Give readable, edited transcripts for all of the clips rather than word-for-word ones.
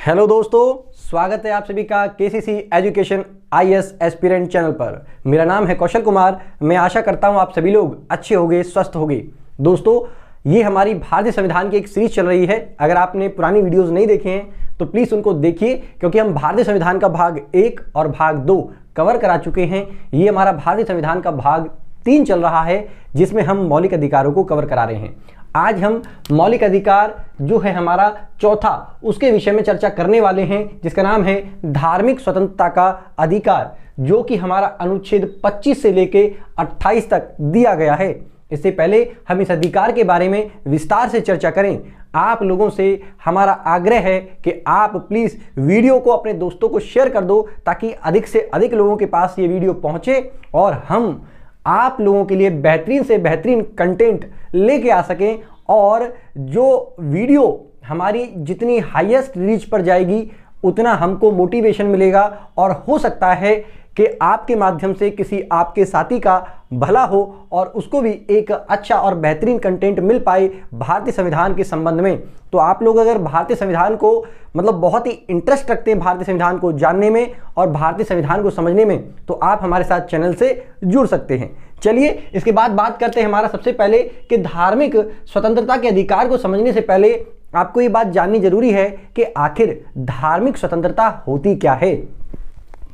Hello दोस्तों, स्वागत है आप सभी का KCC education IAS aspirant channel पर। मेरा नाम है कौशल कुमार। मैं आशा करता हूं आप सभी लोग अच्छे होंगे, स्वस्थ होंगे। दोस्तों, ये हमारी भारतीय संविधान की एक सीरीज चल रही है। अगर आपने पुरानी वीडियोस नहीं देखे हैं तो प्लीज़ उनको देखिए, क्योंकि हम भारतीय संविधान का भाग 1 और भाग 2 कवर करा चुके हैं। ये हमारा भारतीय संविधान का भाग 3 चल रहा है, जिसमें हम मौलिक अधिकारों को कवर करा रहे हैं। आज हम मौलिक अधिकार जो है हमारा चौथा, उसके विषय में चर्चा करने वाले हैं, जिसका नाम है धार्मिक स्वतंत्रता का अधिकार, जो कि हमारा अनुच्छेद 25 से लेके 28 तक दिया गया है। इससे पहले हम इस अधिकार के बारे में विस्तार से चर्चा करें, आप लोगों से हमारा आग्रह है कि आप प्लीज़ वीडियो को अपने दोस्तों को शेयर कर दो, ताकि अधिक से अधिक लोगों के पास ये वीडियो पहुंचे और हम आप लोगों के लिए बेहतरीन से बेहतरीन कंटेंट लेके आ सकें। और जो वीडियो हमारी जितनी हाईएस्ट रीच पर जाएगी, उतना हमको मोटिवेशन मिलेगा और हो सकता है कि आपके माध्यम से किसी आपके साथी का भला हो और उसको भी एक अच्छा और बेहतरीन कंटेंट मिल पाए भारतीय संविधान के संबंध में। तो आप लोग अगर भारतीय संविधान को बहुत ही इंटरेस्ट रखते हैं भारतीय संविधान को जानने में और भारतीय संविधान को समझने में, तो आप हमारे साथ चैनल से जुड़ सकते हैं। चलिए, इसके बाद बात करते हैं हमारा सबसे पहले कि धार्मिक स्वतंत्रता के अधिकार को समझने से पहले आपको ये बात जाननी जरूरी है कि आखिर धार्मिक स्वतंत्रता होती क्या है।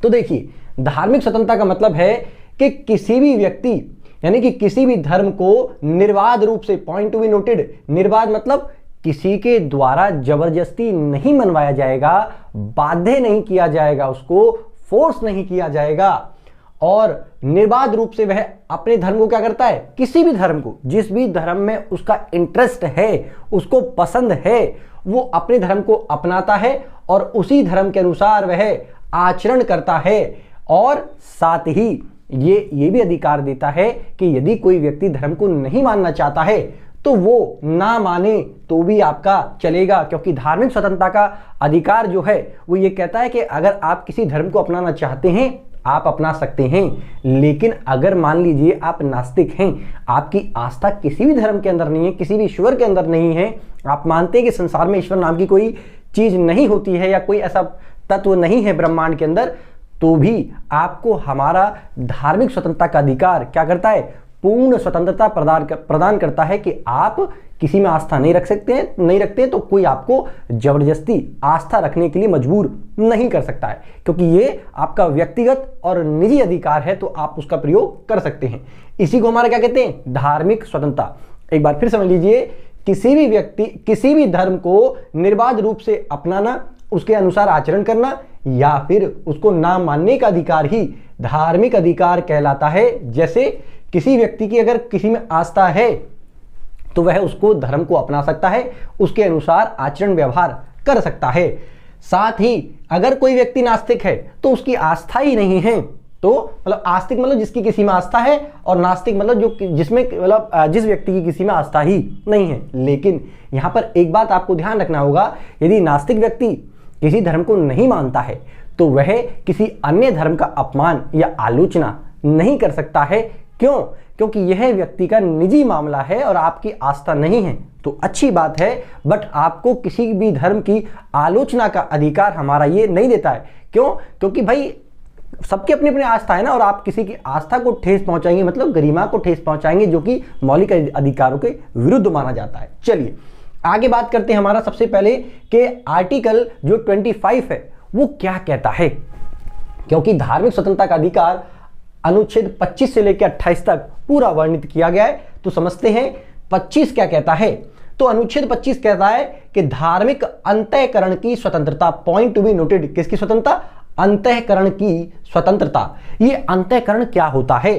तो देखिए, धार्मिक स्वतंत्रता का मतलब है कि किसी भी व्यक्ति यानी कि किसी भी धर्म को निर्बाध रूप से, पॉइंट टू बी नोटेड, निर्बाध मतलब किसी के द्वारा जबरदस्ती नहीं मनवाया जाएगा, बाध्य नहीं किया जाएगा, उसको फोर्स नहीं किया जाएगा। और निर्बाध रूप से वह अपने धर्म को क्या करता है, किसी भी धर्म को, जिस भी धर्म में उसका इंटरेस्ट है, उसको पसंद है, वो अपने धर्म को अपनाता है और उसी धर्म के अनुसार वह आचरण करता है। और साथ ही ये भी अधिकार देता है कि यदि कोई व्यक्ति धर्म को नहीं मानना चाहता है तो वो ना माने तो भी आपका चलेगा, क्योंकि धार्मिक स्वतंत्रता का अधिकार जो है वो ये कहता है कि अगर आप किसी धर्म को अपनाना चाहते हैं आप अपना सकते हैं। लेकिन अगर मान लीजिए आप नास्तिक हैं, आपकी आस्था किसी भी धर्म के अंदर नहीं है, किसी भी ईश्वर के अंदर नहीं है, आप मानते हैं कि संसार में ईश्वर नाम की कोई चीज नहीं होती है या कोई ऐसा तत्व नहीं है ब्रह्मांड के अंदर, तो भी आपको हमारा धार्मिक स्वतंत्रता का अधिकार क्या करता है, पूर्ण स्वतंत्रता प्रदान करता है कि आप किसी में आस्था नहीं रखते हैं तो कोई आपको जबरदस्ती आस्था रखने के लिए मजबूर नहीं कर सकता है, क्योंकि ये आपका व्यक्तिगत और निजी अधिकार है, तो आप उसका प्रयोग कर सकते हैं। इसी को हमारा क्या कहते हैं, धार्मिक स्वतंत्रता। एक बार फिर समझ लीजिए, किसी भी व्यक्ति किसी भी धर्म को निर्बाध रूप से अपनाना, उसके अनुसार आचरण करना या फिर उसको ना मानने का अधिकार ही धार्मिक अधिकार कहलाता है। जैसे किसी व्यक्ति की अगर किसी में आस्था है तो वह उसको धर्म को अपना सकता है, उसके अनुसार आचरण व्यवहार कर सकता है। साथ ही अगर कोई व्यक्ति नास्तिक है तो उसकी आस्था ही नहीं है, तो आस्तिक मतलब जिसकी किसी में आस्था है, और नास्तिक मतलब जिस व्यक्ति की किसी में आस्था ही नहीं है। लेकिन यहां पर एक बात आपको ध्यान रखना होगा, यदि नास्तिक व्यक्ति किसी धर्म को नहीं मानता है तो वह किसी अन्य धर्म का अपमान या आलोचना नहीं कर सकता है। क्यों? क्योंकि यह व्यक्ति का निजी मामला है और आपकी आस्था नहीं है, तो अच्छी बात है, बट आपको किसी भी धर्म की आलोचना का अधिकार हमारा ये नहीं देता है। क्यों? क्योंकि भाई सबकी अपनी अपनी आस्था है ना, और आप किसी की आस्था को ठेस पहुंचाएंगे मतलब गरिमा को ठेस पहुंचाएंगे, जो कि मौलिक अधिकारों के विरुद्ध माना जाता है। चलिए आगे बात करते हैं हमारा सबसे पहले कि आर्टिकल जो 25 है वो क्या कहता है, क्योंकि धार्मिक स्वतंत्रता का अधिकार अनुच्छेद 25 से लेकर 28 तक पूरा वर्णित किया गया है। तो समझते हैं 25 क्या कहता है। तो अनुच्छेद 25 कहता है कि धार्मिक अंतःकरण की स्वतंत्रता, पॉइंट टू बी नोटेड, किसकी स्वतंत्रता, अंतःकरण की स्वतंत्रता। ये अंतःकरण क्या होता है?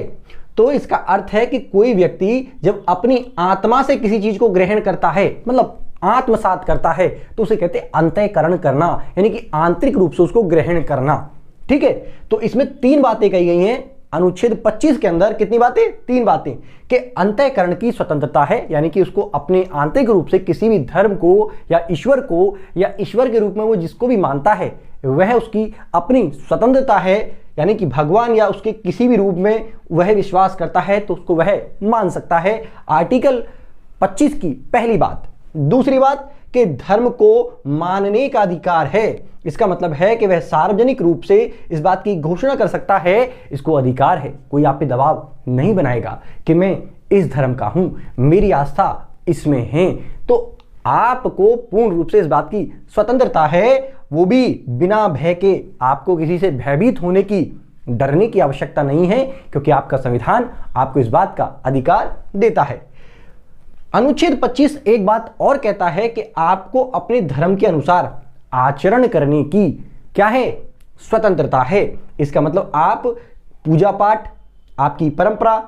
तो इसका अर्थ है कि कोई व्यक्ति जब अपनी आत्मा से किसी चीज को ग्रहण करता है, मतलब आत्मसात करता है, तो उसे कहते हैं अंतःकरण करना, यानी कि आंतरिक रूप से उसको ग्रहण करना। ठीक है, तो इसमें 3 बातें कही गई हैं अनुच्छेद 25 के अंदर। कितनी बातें? 3 बातें कि अंतःकरण की स्वतंत्रता है, यानी कि उसको अपने आंतरिक रूप से किसी भी धर्म को या ईश्वर के रूप में वो जिसको भी मानता है वह उसकी अपनी स्वतंत्रता है, यानी कि भगवान या उसके किसी भी रूप में वह विश्वास करता है तो उसको वह मान सकता है। आर्टिकल 25 की पहली बात। दूसरी बात कि धर्म को मानने का अधिकार है, इसका मतलब है कि वह सार्वजनिक रूप से इस बात की घोषणा कर सकता है, इसको अधिकार है, कोई आप पे दबाव नहीं बनाएगा कि मैं इस धर्म का हूं, मेरी आस्था इसमें है। तो आपको पूर्ण रूप से इस बात की स्वतंत्रता है, वो भी बिना भय के। आपको किसी से भयभीत होने की, डरने की आवश्यकता नहीं है, क्योंकि आपका संविधान आपको इस बात का अधिकार देता है। अनुच्छेद 25 एक बात और कहता है कि आपको अपने धर्म के अनुसार आचरण करने की क्या है, स्वतंत्रता है। इसका मतलब आप पूजा पाठ, आपकी परंपरा,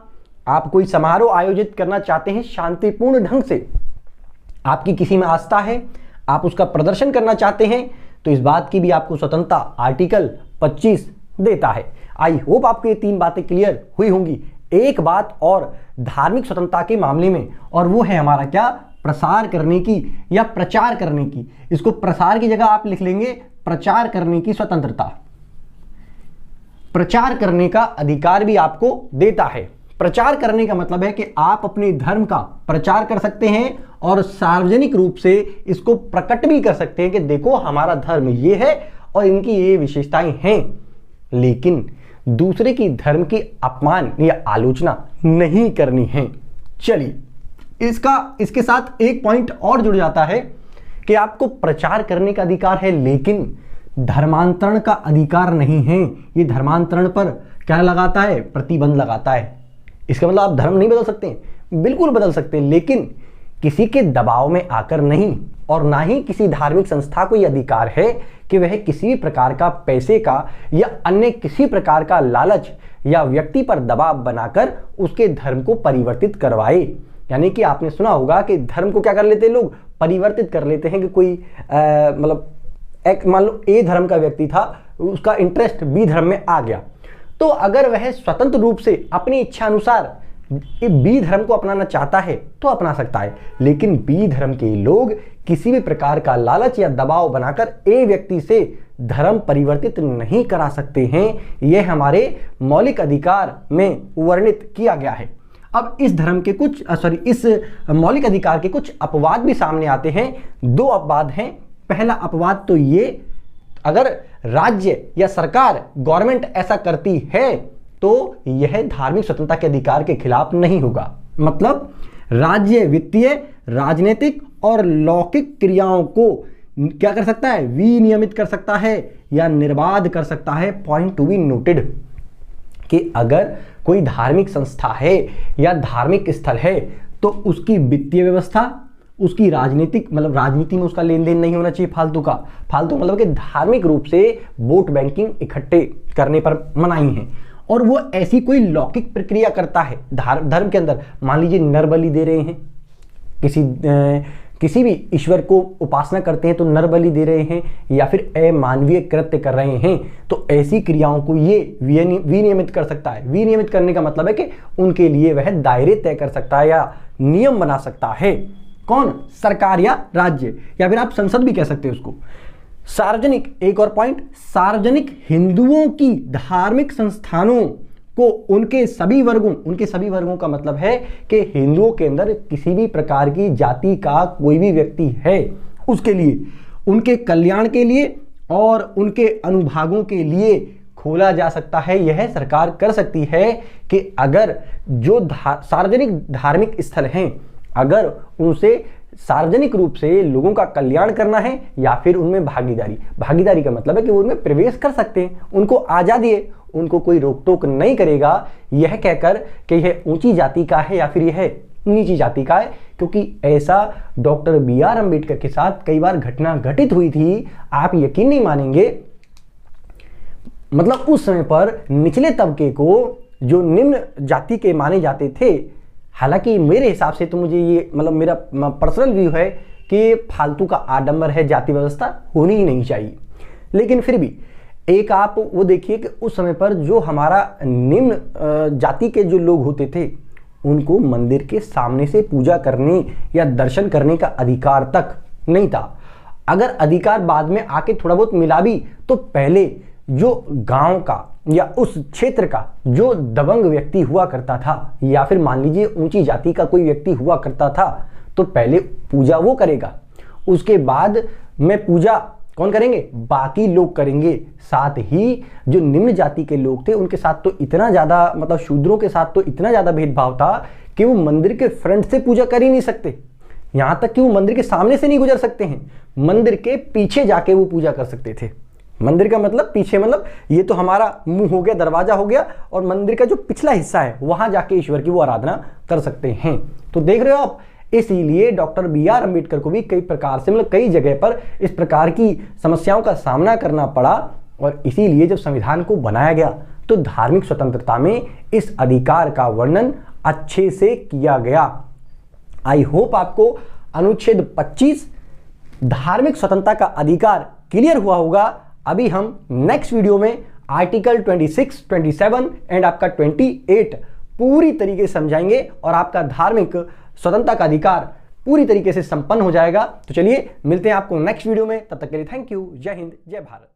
आप कोई समारोह आयोजित करना चाहते हैं शांतिपूर्ण ढंग से, आपकी किसी में आस्था है, आप उसका प्रदर्शन करना चाहते हैं, तो इस बात की भी आपको स्वतंत्रता आर्टिकल 25 देता है। आई होप आपको ये 3 बातें क्लियर हुई होंगी। एक बात और धार्मिक स्वतंत्रता के मामले में, और वो है हमारा क्या, प्रसार करने की या प्रचार करने की। इसको प्रसार की जगह आप लिख लेंगे प्रचार करने की स्वतंत्रता। प्रचार करने का अधिकार भी आपको देता है। प्रचार करने का मतलब है कि आप अपने धर्म का प्रचार कर सकते हैं और सार्वजनिक रूप से इसको प्रकट भी कर सकते हैं कि देखो हमारा धर्म ये है और इनकी ये विशेषताएं हैं, लेकिन दूसरे की धर्म की अपमान या आलोचना नहीं करनी है। चलिए इसके साथ एक पॉइंट और जुड़ जाता है कि आपको प्रचार करने का अधिकार है, लेकिन धर्मांतरण का अधिकार नहीं है। ये धर्मांतरण पर क्या लगाता है, प्रतिबंध लगाता है। इसका मतलब आप धर्म नहीं बदल सकते, बिल्कुल बदल सकते हैं, लेकिन किसी के दबाव में आकर नहीं, और ना ही किसी धार्मिक संस्था को यह अधिकार है कि वह किसी भी प्रकार का पैसे का या अन्य किसी प्रकार का लालच या व्यक्ति पर दबाव बनाकर उसके धर्म को परिवर्तित करवाए। यानी कि आपने सुना होगा कि धर्म को क्या कर लेते हैं लोग, परिवर्तित कर लेते हैं कि कोई मतलब एक मान लो ए धर्म का व्यक्ति था, उसका इंटरेस्ट बी धर्म में आ गया, तो अगर वह स्वतंत्र रूप से अपनी इच्छा अनुसार बी धर्म को अपनाना चाहता है तो अपना सकता है, लेकिन बी धर्म के लोग किसी भी प्रकार का लालच या दबाव बनाकर ए व्यक्ति से धर्म परिवर्तित नहीं करा सकते हैं। यह हमारे मौलिक अधिकार में वर्णित किया गया है। अब इस धर्म के कुछ इस मौलिक अधिकार के कुछ अपवाद भी सामने आते हैं। 2 अपवाद हैं। पहला अपवाद तो ये, अगर राज्य या सरकार गवर्नमेंट ऐसा करती है तो यह धार्मिक स्वतंत्रता के अधिकार के खिलाफ नहीं होगा। मतलब राज्य वित्तीय, राजनीतिक और लौकिक क्रियाओं को क्या कर सकता है, विनियमित कर सकता है या निर्बाध कर सकता है। पॉइंट टू बी नोटेड कि अगर कोई धार्मिक संस्था है या धार्मिक स्थल है तो उसकी वित्तीय व्यवस्था, उसकी राजनीतिक मतलब राजनीति में उसका लेन देन नहीं होना चाहिए फालतू का। फालतू मतलब कि धार्मिक रूप से वोट बैंकिंग इकट्ठे करने पर मनाही है, और वो ऐसी कोई लौकिक प्रक्रिया करता है धर्म के अंदर। मान लीजिए नर बलि दे रहे हैं, किसी भी ईश्वर को उपासना करते हैं तो नर बलि दे रहे हैं, या फिर अमानवीय कृत्य कर रहे हैं, तो ऐसी क्रियाओं को ये विनियमित कर सकता है। विनियमित करने का मतलब है कि उनके लिए वह दायरे तय कर सकता है या नियम बना सकता है। कौन, सरकार या राज्य, या फिर आप संसद भी कह सकते हैं उसको। सार्वजनिक, एक और पॉइंट, सार्वजनिक हिंदुओं की धार्मिक संस्थानों को उनके सभी वर्गों का मतलब है कि हिंदुओं के अंदर किसी भी प्रकार की जाति का कोई भी व्यक्ति है, उसके लिए, उनके कल्याण के लिए और उनके अनुभागों के लिए खोला जा सकता है। यह सरकार कर सकती है कि अगर जो सार्वजनिक धार्मिक स्थल हैं, अगर उनसे सार्वजनिक रूप से लोगों का कल्याण करना है या फिर उनमें भागीदारी का मतलब है कि वो उनमें प्रवेश कर सकते हैं, उनको आजादी है, उनको कोई रोक टोक नहीं करेगा यह कहकर कि यह ऊंची जाति का है या फिर यह नीची जाति का है। क्योंकि ऐसा डॉक्टर BR अम्बेडकर के साथ कई बार घटना घटित हुई थी, आप यकीन नहीं मानेंगे। मतलब उस समय पर निचले तबके को जो निम्न जाति के माने जाते थे, हालांकि मेरे हिसाब से तो मुझे ये मतलब मेरा पर्सनल व्यू है कि फालतू का आडंबर है, जाति व्यवस्था होनी ही नहीं चाहिए, लेकिन फिर भी एक आप वो देखिए कि उस समय पर जो हमारा निम्न जाति के जो लोग होते थे उनको मंदिर के सामने से पूजा करने या दर्शन करने का अधिकार तक नहीं था। अगर अधिकार बाद में आके थोड़ा बहुत मिला भी तो पहले जो गांव का या उस क्षेत्र का जो दबंग व्यक्ति हुआ करता था या फिर मान लीजिए ऊंची जाति का कोई व्यक्ति हुआ करता था तो पहले पूजा वो करेगा, उसके बाद में पूजा कौन करेंगे? बाकी लोग करेंगे। साथ ही जो निम्न जाति के लोग थे उनके साथ तो इतना ज्यादा, मतलब शूद्रों के साथ तो इतना ज्यादा भेदभाव था कि वो मंदिर के फ्रंट से पूजा कर ही नहीं सकते, यहां तक कि वो मंदिर के सामने से नहीं गुजर सकते हैं, मंदिर के पीछे जाके वो पूजा कर सकते थे। मंदिर का मतलब पीछे, मतलब ये तो हमारा मुंह हो गया, दरवाजा हो गया, और मंदिर का जो पिछला हिस्सा है वहां जाके ईश्वर की वो आराधना कर सकते हैं। तो देख रहे हो आप, इसीलिए डॉक्टर बी.आर. अम्बेडकर को भी कई प्रकार से, मतलब कई जगह पर इस प्रकार की समस्याओं का सामना करना पड़ा, और इसीलिए जब संविधान को बनाया गया तो धार्मिक स्वतंत्रता में इस अधिकार का वर्णन अच्छे से किया गया। आई होप आपको अनुच्छेद 25 धार्मिक स्वतंत्रता का अधिकार क्लियर हुआ होगा। अभी हम नेक्स्ट वीडियो में आर्टिकल 26, 27 एंड आपका 28 पूरी तरीके से समझाएंगे और आपका धार्मिक स्वतंत्रता का अधिकार पूरी तरीके से संपन्न हो जाएगा। तो चलिए मिलते हैं आपको नेक्स्ट वीडियो में, तब तक के लिए थैंक यू। जय हिंद, जय भारत।